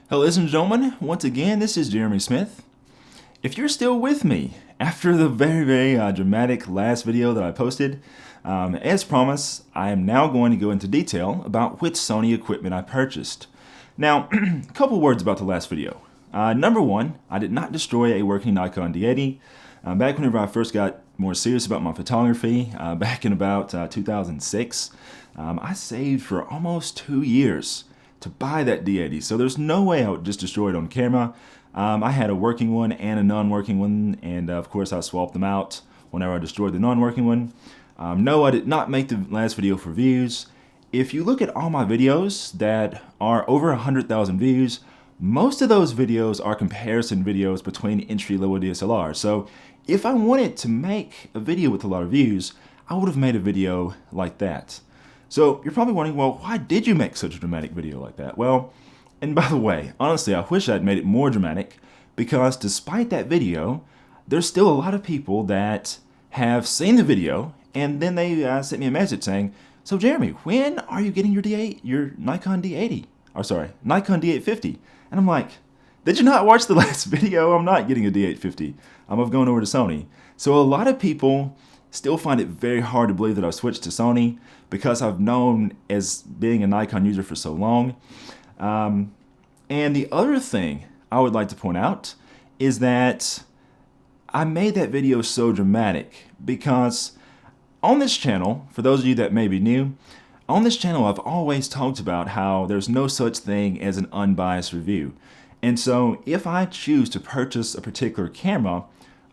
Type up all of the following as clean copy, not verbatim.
Hello, ladies and gentlemen. Once again, this is Jeremy Smith. If you're still with me after the very dramatic last video that I posted, as promised, I am now going to go into detail about which Sony equipment I purchased. Now, a couple words about the last video. Number one, I did not destroy a working Nikon D80. Back whenever I first got more serious about my photography, back in about 2006, I saved for almost 2 years to buy that D80. So there's no way I would just destroy it on camera. I had a working one and a non-working one, and of course I swapped them out whenever I destroyed the non-working one. No, I did not make the last video for views. If you look at all my videos that are over 100,000 views, most of those videos are comparison videos between entry-level DSLRs. So if I wanted to make a video with a lot of views, I would have made a video like that. So you're probably wondering, well, why did you make such a dramatic video like that? Well, and by the way, honestly, I wish I'd made it more dramatic, because despite that video, there's still a lot of people that have seen the video and then they sent me a message saying, "So Jeremy, when are you getting your Nikon D80? Or sorry, Nikon D850?" And I'm like, did you not watch the last video? I'm not getting a D850. I'm going over to Sony. So a lot of people still find it very hard to believe that I've switched to Sony, because I've known as being a Nikon user for so long. And the other thing I would like to point out is that I made that video so dramatic because on this channel, for those of you that may be new, on this channel I've always talked about how there's no such thing as an unbiased review. And so if I choose to purchase a particular camera,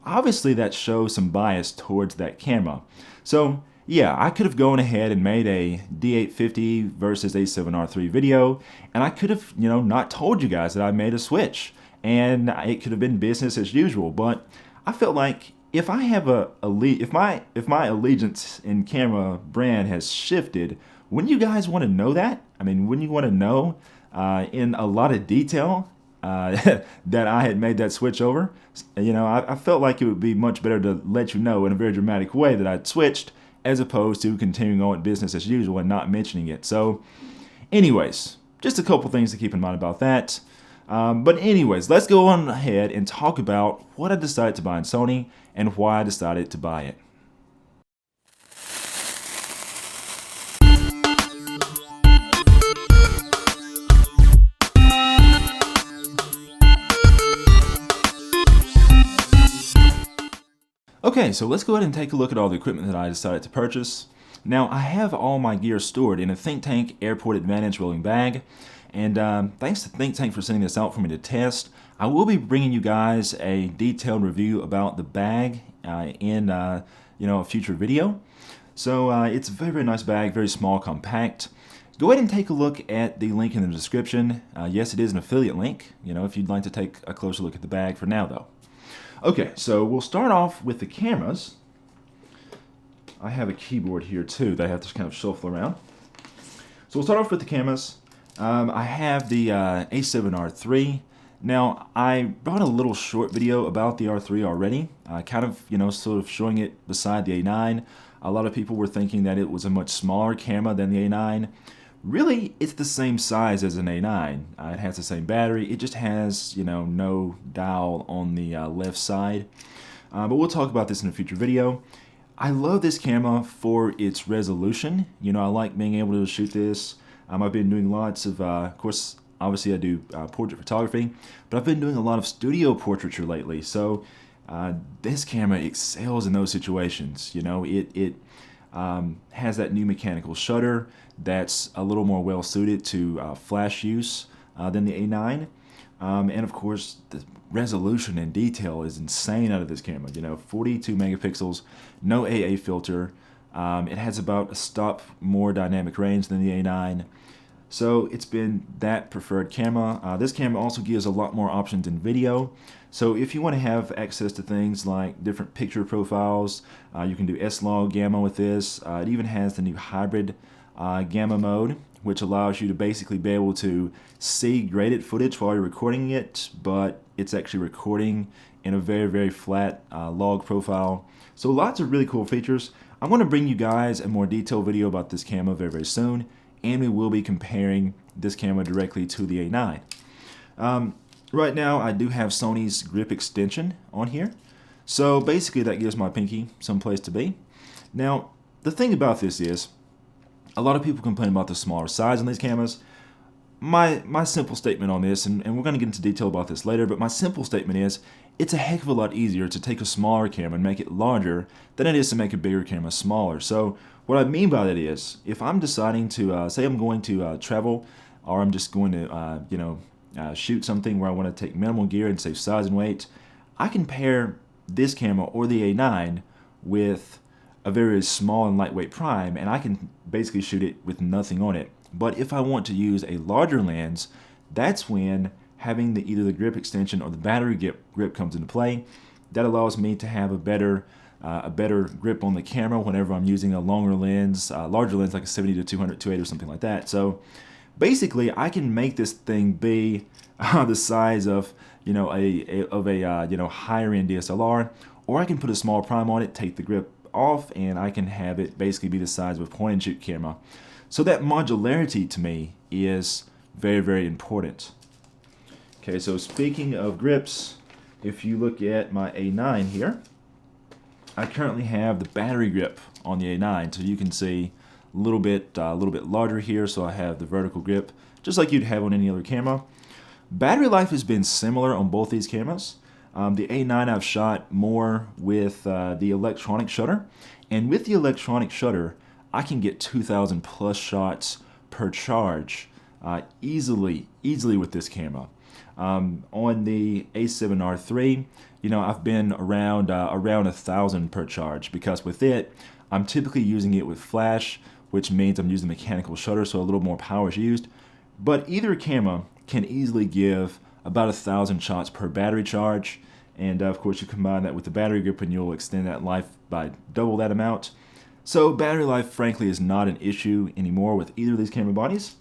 obviously that shows some bias towards that camera. So yeah, I could have gone ahead and made a D850 versus A7R3 video, and I could have, not told you guys that I made a switch, and it could have been business as usual. But I felt like if I have if my allegiance in camera brand has shifted, wouldn't you guys want to know that? I mean, wouldn't you want to know in a lot of detail that I had made that switch over? I felt like it would be much better to let you know in a very dramatic way that I'd switched, as opposed to continuing on with business as usual and not mentioning it. So anyways, just a couple things to keep in mind about that. But anyways, let's go on ahead and talk about what I decided to buy in Sony and why I decided to buy it. Okay, so let's go ahead and take a look at all the equipment that I decided to purchase. Now, I have all my gear stored in a Think Tank Airport Advantage rolling bag, and thanks to Think Tank for sending this out for me to test. I will be bringing you guys a detailed review about the bag in a future video. So it's a very nice bag, very small, compact. Go ahead and take a look at the link in the description. Yes, it is an affiliate link, if you'd like to take a closer look at the bag for now, though. Okay, so we'll start off with the cameras. I have a keyboard here too that I have to kind of shuffle around. So we'll start off with the cameras. I have the A7R3. Now, I brought a little short video about the R3 already, kind of, sort of showing it beside the A9. A lot of people were thinking that it was a much smaller camera than the A9. Really, it's the same size as an A9. It has the same battery. It just has, no dial on the left side. But we'll talk about this in a future video. I love this camera for its resolution. I like being able to shoot this. I've been doing lots of course, obviously I do portrait photography, but I've been doing a lot of studio portraiture lately. So this camera excels in those situations. It has that new mechanical shutter that's a little more well suited to flash use than the A9, and of course the resolution and detail is insane out of this camera. 42 megapixels, no AA filter. It has about a stop more dynamic range than the A9, so it's been that preferred camera. This camera also gives a lot more options in video. So if you want to have access to things like different picture profiles, you can do S-Log gamma with this. It even has the new hybrid gamma mode, which allows you to basically be able to see graded footage while you're recording it, but it's actually recording in a very flat log profile. So lots of really cool features. I'm going to bring you guys a more detailed video about this camera very soon, and we will be comparing this camera directly to the A9. Right now, I do have Sony's grip extension on here. So basically, that gives my pinky some place to be. Now, the thing about this is, a lot of people complain about the smaller size on these cameras. My simple statement on this, and we're going to get into detail about this later, but my simple statement is, it's a heck of a lot easier to take a smaller camera and make it larger than it is to make a bigger camera smaller. So what I mean by that is, if I'm deciding to, say I'm going to travel, or I'm just going to, shoot something where I want to take minimal gear and save size and weight, I can pair this camera or the A9 with a very small and lightweight prime, and I can basically shoot it with nothing on it. But if I want to use a larger lens, that's when having either the grip extension or the battery grip comes into play. That allows me to have a better grip on the camera whenever I'm using a longer lens, larger lens like a 70 to 200 2.8 or something like that. So basically, I can make this thing be the size of a higher end DSLR, or I can put a small prime on it, take the grip off, and I can have it basically be the size of a point and shoot camera. So that modularity to me is very, very important. Okay, so speaking of grips, if you look at my A9 here, I currently have the battery grip on the A9, so you can see a little bit larger here. So I have the vertical grip, just like you'd have on any other camera. Battery life has been similar on both these cameras. The A9 I've shot more with the electronic shutter, and with the electronic shutter, I can get 2,000 plus shots per charge easily with this camera. On the A7R3, I've been around 1,000 per charge, because with it, I'm typically using it with flash, which means I'm using mechanical shutter, so a little more power is used. But either camera can easily give about 1,000 shots per battery charge, and of course you combine that with the battery grip and you'll extend that life by double that amount. So battery life, frankly, is not an issue anymore with either of these camera bodies.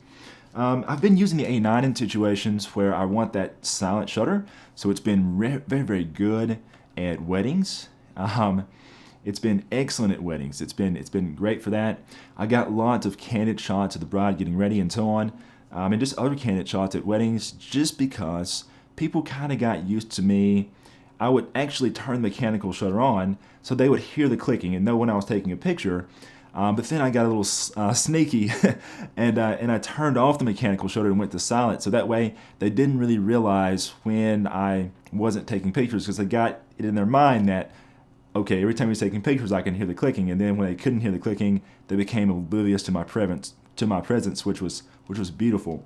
I've been using the A9 in situations where I want that silent shutter, so it's been very, very good at weddings. It's been excellent at weddings. It's been great for that. I got lots of candid shots of the bride getting ready and so on, and just other candid shots at weddings, just because people kind of got used to me. I would actually turn the mechanical shutter on so they would hear the clicking and know when I was taking a picture. But then I got a little sneaky and I turned off the mechanical shutter and went to silent, so that way they didn't really realize when I wasn't taking pictures, because they got it in their mind that, okay, every time he's taking pictures I can hear the clicking, and then when they couldn't hear the clicking, they became oblivious to my presence, which was beautiful.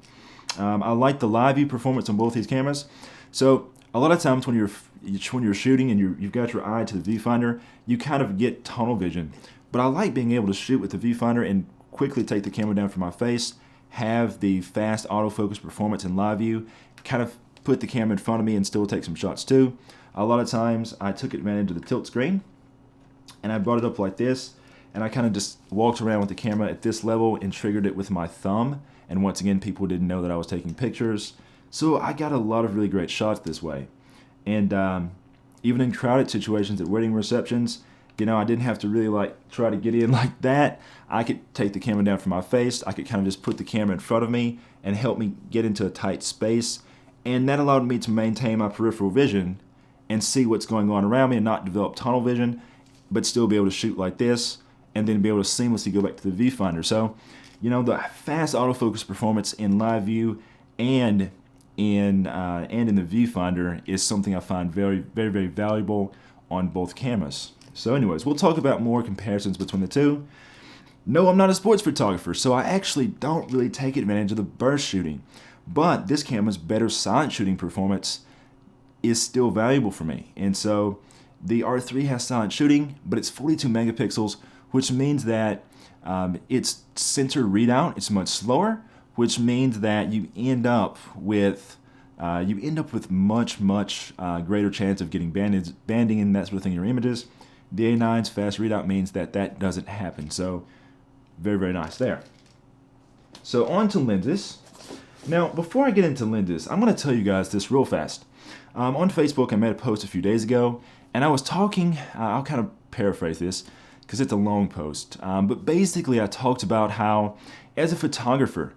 I like the live view performance on both these cameras. So a lot of times when you're shooting and you've got your eye to the viewfinder, you kind of get tunnel vision. But I like being able to shoot with the viewfinder and quickly take the camera down from my face, have the fast autofocus performance in live view, kind of put the camera in front of me and still take some shots too. A lot of times I took advantage of the tilt screen and I brought it up like this, and I kind of just walked around with the camera at this level and triggered it with my thumb. And once again, people didn't know that I was taking pictures. So I got a lot of really great shots this way. And even in crowded situations at wedding receptions, I didn't have to really try to get in like that. I could take the camera down from my face. I could kind of just put the camera in front of me and help me get into a tight space. And that allowed me to maintain my peripheral vision and see what's going on around me and not develop tunnel vision, but still be able to shoot like this and then be able to seamlessly go back to the viewfinder. So, the fast autofocus performance in live view and in the viewfinder is something I find very, very, very valuable on both cameras. So anyways, we'll talk about more comparisons between the two. No, I'm not a sports photographer, so I actually don't really take advantage of the burst shooting. But this camera's better silent shooting performance is still valuable for me. And so the R3 has silent shooting, but it's 42 megapixels, which means that its sensor readout is much slower, which means that you end up with much greater chance of getting banding and that sort of thing in your images. The A9's fast readout means that doesn't happen. So very, very nice there. So on to lenses. Now, before I get into lenses, I'm going to tell you guys this real fast. On Facebook, I made a post a few days ago, and I was talking, I'll kind of paraphrase this because it's a long post, but basically I talked about how, as a photographer,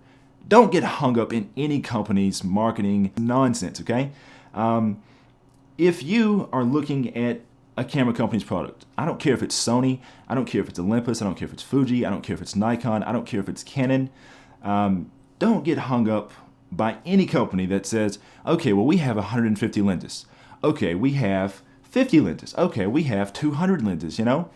don't get hung up in any company's marketing nonsense, okay? If you are looking at a camera company's product, I don't care if it's Sony, I don't care if it's Olympus, I don't care if it's Fuji, I don't care if it's Nikon, I don't care if it's Canon. Don't get hung up by any company that says, okay, well, we have 150 lenses. Okay, we have 50 lenses. Okay, we have 200 lenses, you know?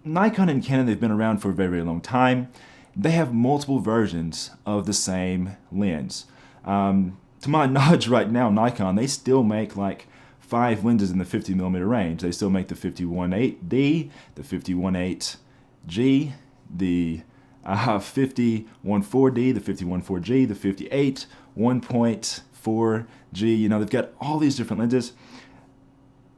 Nikon and Canon, they've been around for a very, very long time. They have multiple versions of the same lens. To my knowledge right now, Nikon, they still make like 5 lenses in the 50mm range. They still make the 51.8D, the 51.8G, the 50.1.4D, the 50.1.4G, the 58 1.4G. You know, they've got all these different lenses.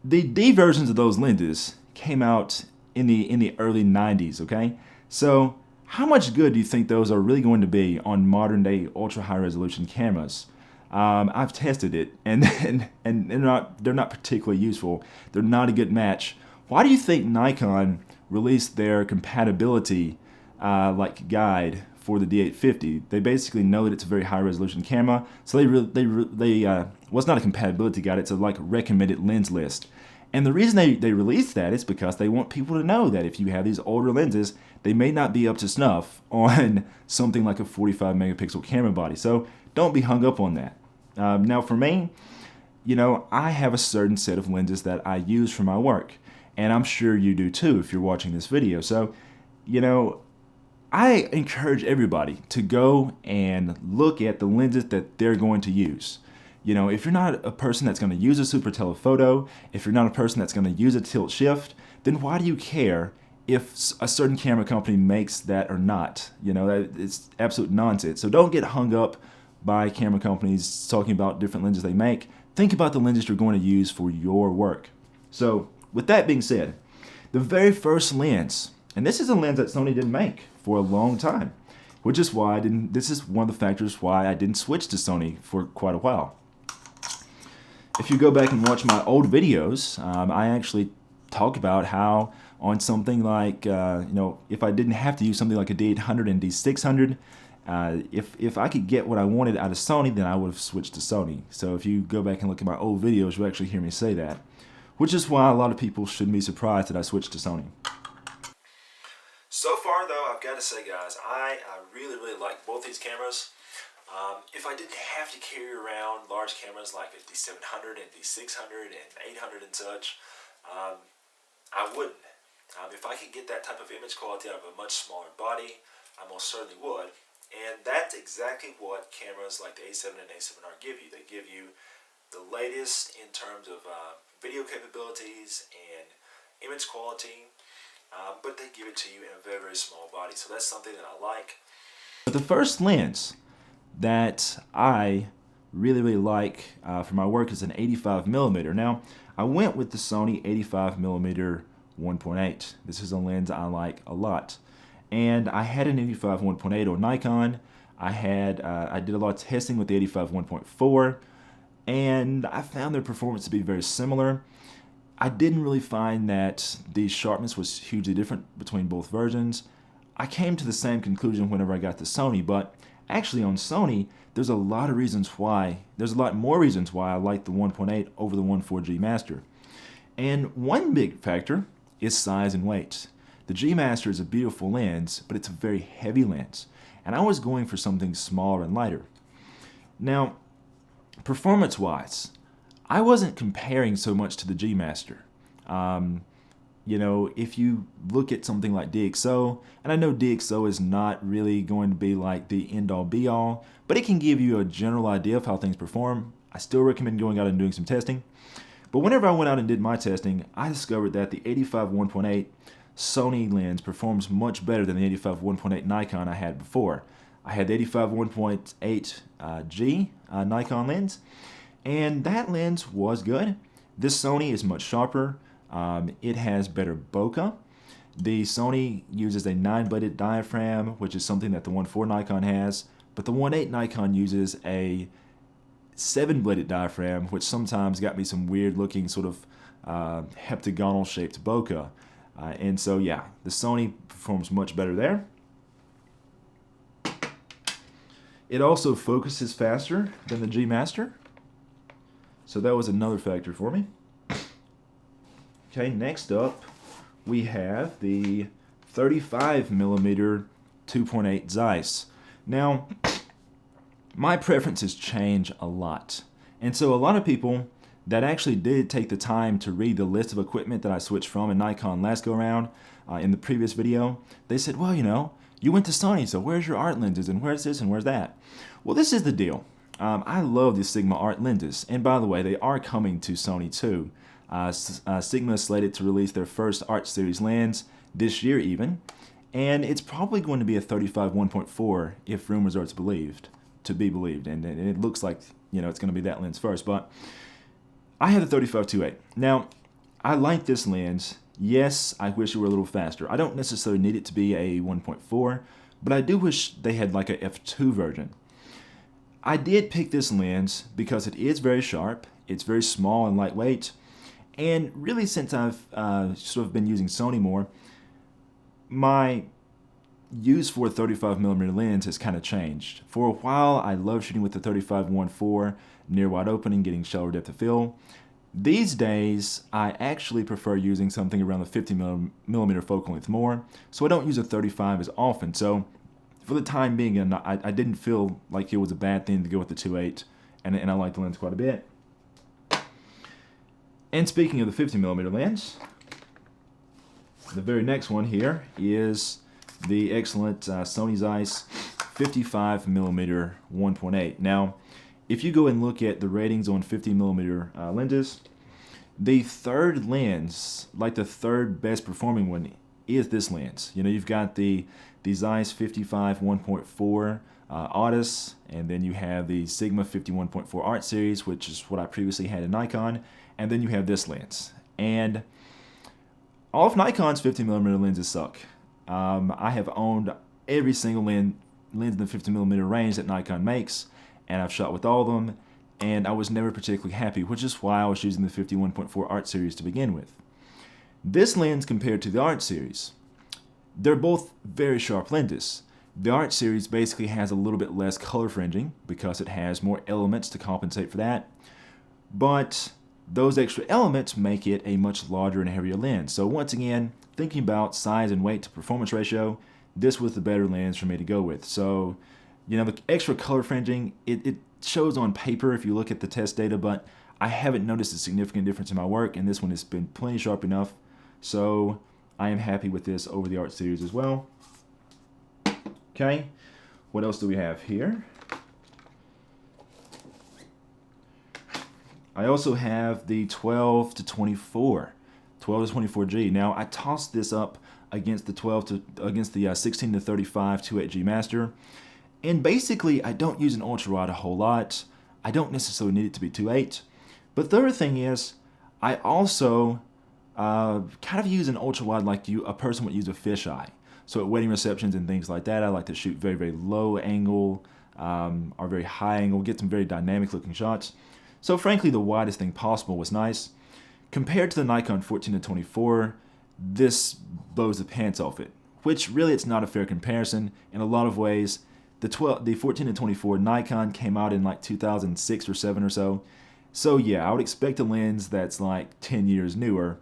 The D versions of those lenses came out in the early 90s, okay? So how much good do you think those are really going to be on modern day ultra high resolution cameras? I've tested it, and they're not particularly useful. They're not a good match. Why do you think Nikon released their compatibility guide for the D850? They basically know that it's a very high resolution camera, so well, it's not a compatibility guide. It's a recommended lens list. And the reason they released that is because they want people to know that if you have these older lenses, they may not be up to snuff on something like a 45 megapixel camera body. So don't be hung up on that. Now for me, you know, I have a certain set of lenses that I use for my work, and I'm sure you do too if you're watching this video. So, you know, I encourage everybody to go and look at the lenses that they're going to use. You know, if you're not a person that's going to use a super telephoto, if you're not a person that's going to use a tilt shift, then why do you care if a certain camera company makes that or not? You know, it's absolute nonsense. So don't get hung up by camera companies talking about different lenses they make. Think about the lenses you're going to use for your work. So with that being said, the very first lens, and this is a lens that Sony didn't make for a long time, which is why this is one of the factors why I didn't switch to Sony for quite a while. If you go back and watch my old videos, I actually talk about how on something like, you know, if I didn't have to use something like a D800 and D600, if I could get what I wanted out of Sony, then I would have switched to Sony. So if you go back and look at my old videos, you'll actually hear me say that, which is why a lot of people shouldn't be surprised that I switched to Sony. So far, though, I've got to say, guys, I really, really like both these cameras. If I didn't have to carry around large cameras like a D700 and D600 and 800 and such, I wouldn't. If I could get that type of image quality out of a much smaller body, I most certainly would. And that's exactly what cameras like the A7 and A7R give you. They give you the latest in terms of video capabilities and image quality, but they give it to you in a very, very small body. So that's something that I like. But the first lens that I really, really like for my work is an 85mm. Now, I went with the Sony 85mm 1.8. This is a lens I like a lot. And I had an 85 1.8 on Nikon. I did a lot of testing with the 85 1.4, and I found their performance to be very similar. I didn't really find that the sharpness was hugely different between both versions. I came to the same conclusion whenever I got the Sony, but actually on Sony, there's a lot more reasons why I like the 1.8 over the 1.4G Master. And one big factor is size and weight. The G Master is a beautiful lens, but it's a very heavy lens, and I was going for something smaller and lighter. Now, performance-wise, I wasn't comparing so much to the G Master. You know, if you look at something like DxO, and I know DxO is not really going to be like the end-all be-all, but it can give you a general idea of how things perform. I still recommend going out and doing some testing. But whenever I went out and did my testing, I discovered that the 85 1.8 Sony lens performs much better than the 85 1.8 Nikon I had before. I had the 85 1.8 G Nikon lens, and that lens was good. This Sony is much sharper. It has better bokeh. The Sony uses a 9-bladed diaphragm, which is something that the 1.4 Nikon has, but the 1.8 Nikon uses a 7-bladed diaphragm, which sometimes got me some weird looking sort of heptagonal shaped bokeh. And so yeah, the Sony performs much better there. It also focuses faster than the G Master. So that was another factor for me. Okay, next up we have the 35mm 2.8 Zeiss. Now, my preferences change a lot. And so a lot of people that actually did take the time to read the list of equipment that I switched from in Nikon last go around in the previous video, they said, well, you know, you went to Sony, so where's your art lenses and where's this and where's that? Well, this is the deal. I love the Sigma art lenses. And by the way, they are coming to Sony too. Sigma is slated to release their first art series lens this year even. And it's probably going to be a 35 1.4 if rumors are to be believed. And it looks like, you know, it's going to be that lens first. But I have the 35 2.8. Now, I like this lens. Yes, I wish it were a little faster. I don't necessarily need it to be a 1.4, but I do wish they had like a f2 version. I did pick this lens because it is very sharp, it's very small and lightweight, and really since I've sort of been using Sony more, my use for a 35mm lens has kind of changed. For a while, I loved shooting with the 35 1.4 near wide open and getting shallower depth of field. These days, I actually prefer using something around the 50mm focal length more, so I don't use a 35 as often. So for the time being, I didn't feel like it was a bad thing to go with the 2.8, and I like the lens quite a bit. And speaking of the 50mm lens, the very next one here is the excellent Sony Zeiss 55mm 1.8. Now, if you go and look at the ratings on 50mm lenses, the third lens, like the third best performing one, is this lens. You know, you've got the Zeiss 55 1.4 Audis, and then you have the Sigma 51.4 Art Series, which is what I previously had in Nikon, and then you have this lens. And all of Nikon's 50mm lenses suck. I have owned every single lens in the 50mm range that Nikon makes, and I've shot with all of them, and I was never particularly happy, which is why I was using the 51.4 Art Series to begin with. This lens compared to the Art Series, they're both very sharp lenses. The Art Series basically has a little bit less color fringing because it has more elements to compensate for that, but those extra elements make it a much larger and heavier lens. So once again, thinking about size and weight to performance ratio, this was the better lens for me to go with. So, you know, the extra color fringing, it shows on paper if you look at the test data, but I haven't noticed a significant difference in my work, and this one has been plenty sharp enough. So I am happy with this over the Art Series as well. Okay, what else do we have here? I also have the 12 to 24 G. Now I tossed this up against the 16 to 35 2.8 G Master, and basically I don't use an ultra wide a whole lot. I don't necessarily need it to be 2.8, but the other thing is I also kind of use an ultra wide like a person would use a fisheye. So at wedding receptions and things like that, I like to shoot very, very low angle or very high angle, get some very dynamic looking shots. So frankly, the widest thing possible was nice. Compared to the Nikon 14 to 24, this blows the pants off it, which really it's not a fair comparison. In a lot of ways, the 14 to 24 Nikon came out in like 2006 or 7 or so. So yeah, I would expect a lens that's like 10 years newer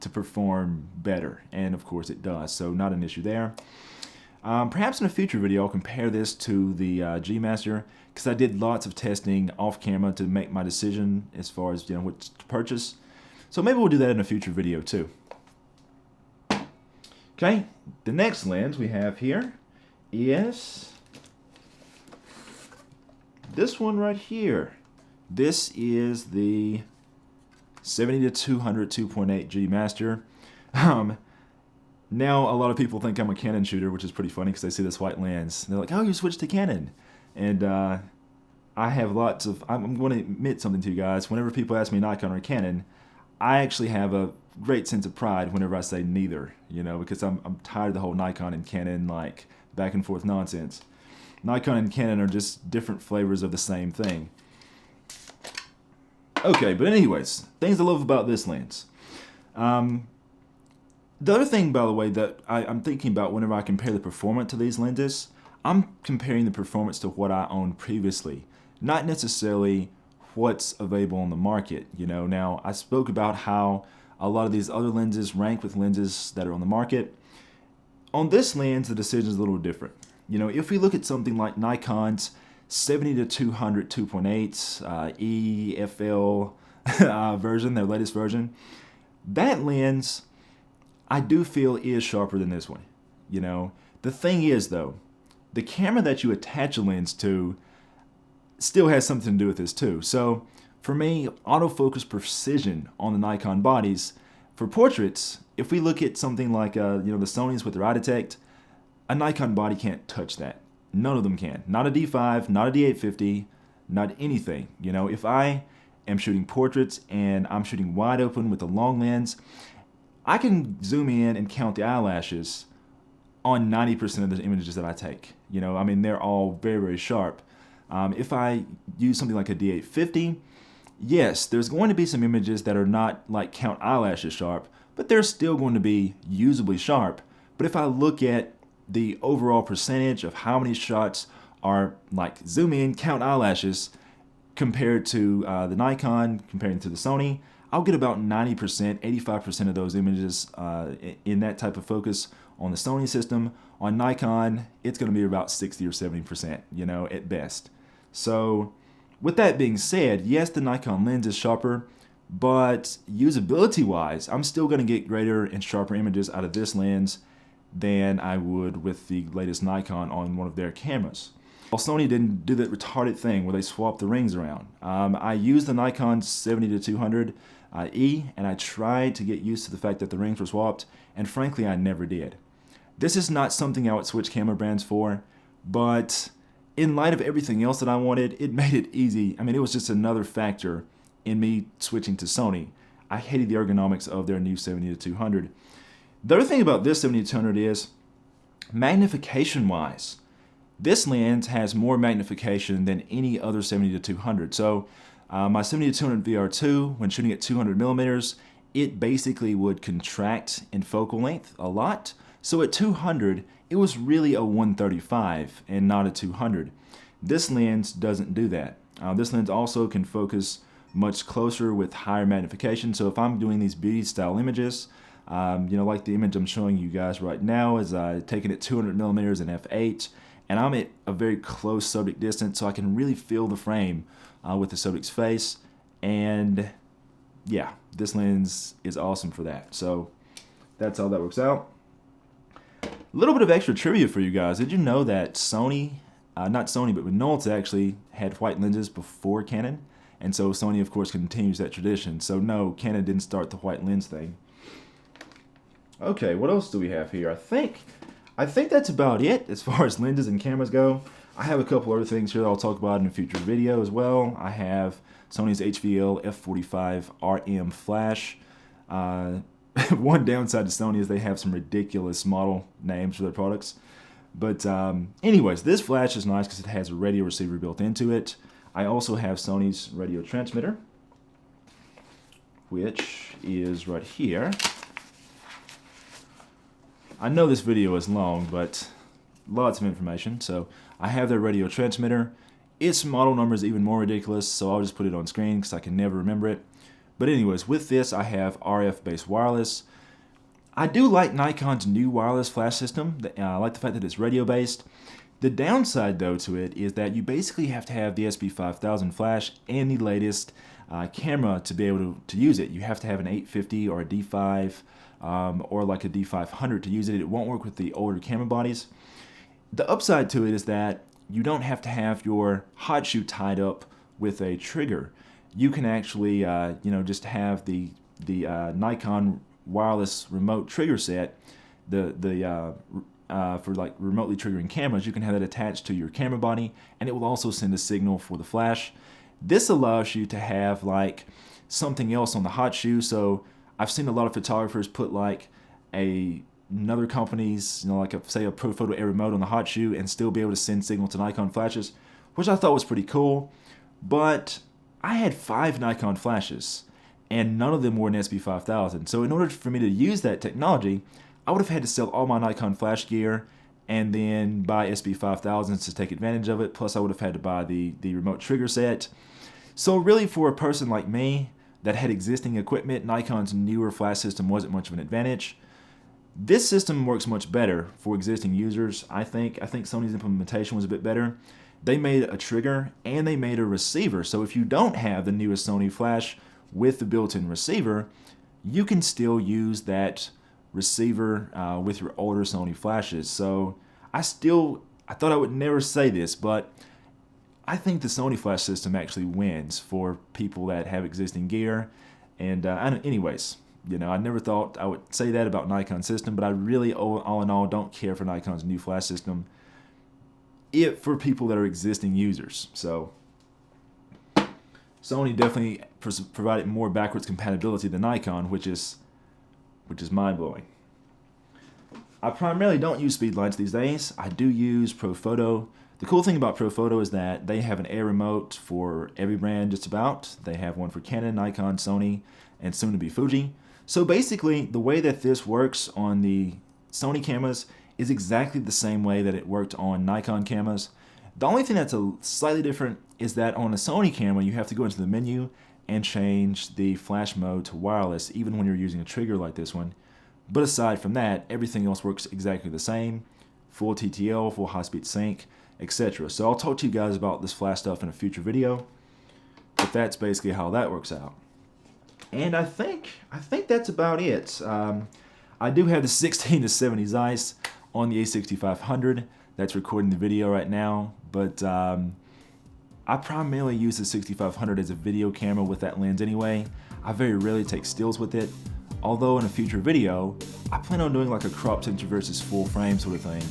to perform better, and of course it does, so not an issue there. Perhaps in a future video I'll compare this to the G Master, because I did lots of testing off camera to make my decision as far as, you know, what to purchase. So maybe we'll do that in a future video too. Okay, the next lens we have here is this one right here. This is the 70 to 200 2.8 G Master. Now a lot of people think I'm a Canon shooter, which is pretty funny because they see this white lens. They're like, oh, you switched to Canon. And I have lots of, I'm going to admit something to you guys. Whenever people ask me Nikon or Canon, I actually have a great sense of pride whenever I say neither, you know, because I'm tired of the whole Nikon and Canon like back and forth nonsense. Nikon and Canon are just different flavors of the same thing. Okay, but anyways, things I love about this lens. The other thing, by the way, that I'm thinking about whenever I compare the performance to these lenses, I'm comparing the performance to what I owned previously, not necessarily what's available on the market. Now I spoke about how a lot of these other lenses rank with lenses that are on the market. On this lens, the decision is a little different. If we look at something like Nikon's 70 to 200 2.8 EFL version, their latest version, that lens I do feel is sharper than this one. The thing is though, the camera that you attach a lens to still has something to do with this too. So for me, autofocus precision on the Nikon bodies, for portraits, if we look at something like the Sonys with their eye detect, a Nikon body can't touch that. None of them can. Not a D5, not a D850, not anything. If I am shooting portraits and I'm shooting wide open with a long lens, I can zoom in and count the eyelashes on 90% of the images that I take. They're all very, very sharp. If I use something like a D850, yes, there's going to be some images that are not like count eyelashes sharp, but they're still going to be usably sharp. But if I look at the overall percentage of how many shots are like zoom in, count eyelashes, compared to the Nikon, comparing to the Sony, I'll get about 90%, 85% of those images in that type of focus on the Sony system. On Nikon, it's going to be about 60 or 70%, at best. So with that being said, yes, the Nikon lens is sharper, but usability-wise, I'm still going to get greater and sharper images out of this lens than I would with the latest Nikon on one of their cameras. Well, Sony didn't do that retarded thing where they swapped the rings around. I used the Nikon 70 to 200 E, and I tried to get used to the fact that the rings were swapped, and frankly, I never did. This is not something I would switch camera brands for, but in light of everything else that I wanted, it made it easy. It was just another factor in me switching to Sony. I hated the ergonomics of their new 70 to 200. The other thing about this 70 to 200 is, magnification-wise, this lens has more magnification than any other 70 to 200. So my 70 to 200 VR2, when shooting at 200 millimeters, it basically would contract in focal length a lot. So at 200, it was really a 135 and not a 200. This lens doesn't do that. This lens also can focus much closer with higher magnification. So if I'm doing these beauty style images, like the image I'm showing you guys right now is taken at 200 millimeters in f8, and I'm at a very close subject distance, so I can really feel the frame with the subject's face. And yeah, this lens is awesome for that. So that's how that works out. A little bit of extra trivia for you guys. Did you know that Sony, not Sony, but Minolta actually had white lenses before Canon? And so Sony, of course, continues that tradition. So no, Canon didn't start the white lens thing. Okay, what else do we have here? I think that's about it as far as lenses and cameras go. I have a couple other things here that I'll talk about in a future video as well. I have Sony's HVL f45 RM flash. One downside to Sony is they have some ridiculous model names for their products. But anyways, this flash is nice because it has a radio receiver built into it. I also have Sony's radio transmitter, which is right here. I know this video is long, but lots of information. So I have their radio transmitter. Its model number is even more ridiculous, so I'll just put it on screen because I can never remember it. But anyways, with this I have RF-based wireless. I do like Nikon's new wireless flash system. I like the fact that it's radio-based. The downside, though, to it is that you basically have to have the SB5000 flash and the latest camera to be able to use it. You have to have an 850 or a D5 or like a D500 to use it. It won't work with the older camera bodies. The upside to it is that you don't have to have your hot shoe tied up with a trigger. You can actually, just have the Nikon wireless remote trigger set, for like remotely triggering cameras. You can have that attached to your camera body, and it will also send a signal for the flash. This allows you to have like something else on the hot shoe. So I've seen a lot of photographers put like another company's, like say a Profoto Air remote on the hot shoe and still be able to send signal to Nikon flashes, which I thought was pretty cool. But I had 5 Nikon flashes, and none of them were an SB5000. So in order for me to use that technology, I would have had to sell all my Nikon flash gear and then buy SB5000s to take advantage of it. Plus I would have had to buy the remote trigger set. So really, for a person like me that had existing equipment, Nikon's newer flash system wasn't much of an advantage. This system works much better for existing users, I think. I think Sony's implementation was a bit better. They made a trigger and they made a receiver. So if you don't have the newest Sony flash with the built-in receiver, you can still use that receiver with your older Sony flashes. So I thought I would never say this, but I think the Sony flash system actually wins for people that have existing gear. And anyways, you know, I never thought I would say that about Nikon system, but I really, all in all, don't care for Nikon's new flash system for people that are existing users. So Sony definitely provided more backwards compatibility than Nikon, which is mind-blowing. I primarily don't use speed lights these days. I do use ProPhoto. The cool thing about ProPhoto is that they have an air remote for every brand just about. They have one for Canon, Nikon, Sony, and soon to be Fuji. So basically, the way that this works on the Sony cameras is exactly the same way that it worked on Nikon cameras. The only thing that's slightly different is that on a Sony camera, you have to go into the menu and change the flash mode to wireless, even when you're using a trigger like this one. But aside from that, everything else works exactly the same. Full TTL, full high-speed sync, etc. So I'll talk to you guys about this flash stuff in a future video. But that's basically how that works out. And I think that's about it. I do have the 16 to 70 Zeiss on the A6500 that's recording the video right now, but I primarily use the 6500 as a video camera with that lens anyway. I very rarely take stills with it, although in a future video I plan on doing like a crop picture versus full frame sort of thing,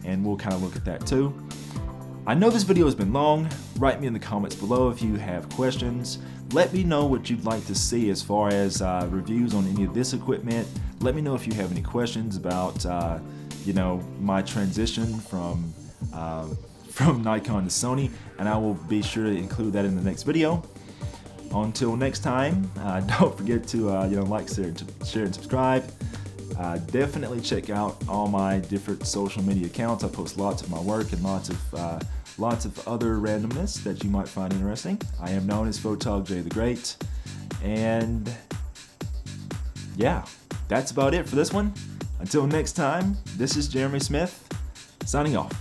and we'll kind of look at that too. I know this video has been long. Write me in the comments below if you have questions. Let me know what you'd like to see as far as reviews on any of this equipment. Let me know if you have any questions about you know, my transition from Nikon to Sony, and I will be sure to include that in the next video. Until next time, don't forget to you know, like, share, and subscribe. Definitely check out all my different social media accounts. I post lots of my work and lots of other randomness that you might find interesting. I am known as Photog J the Great, and yeah, that's about it for this one. Until next time, this is Jeremy Smith, signing off.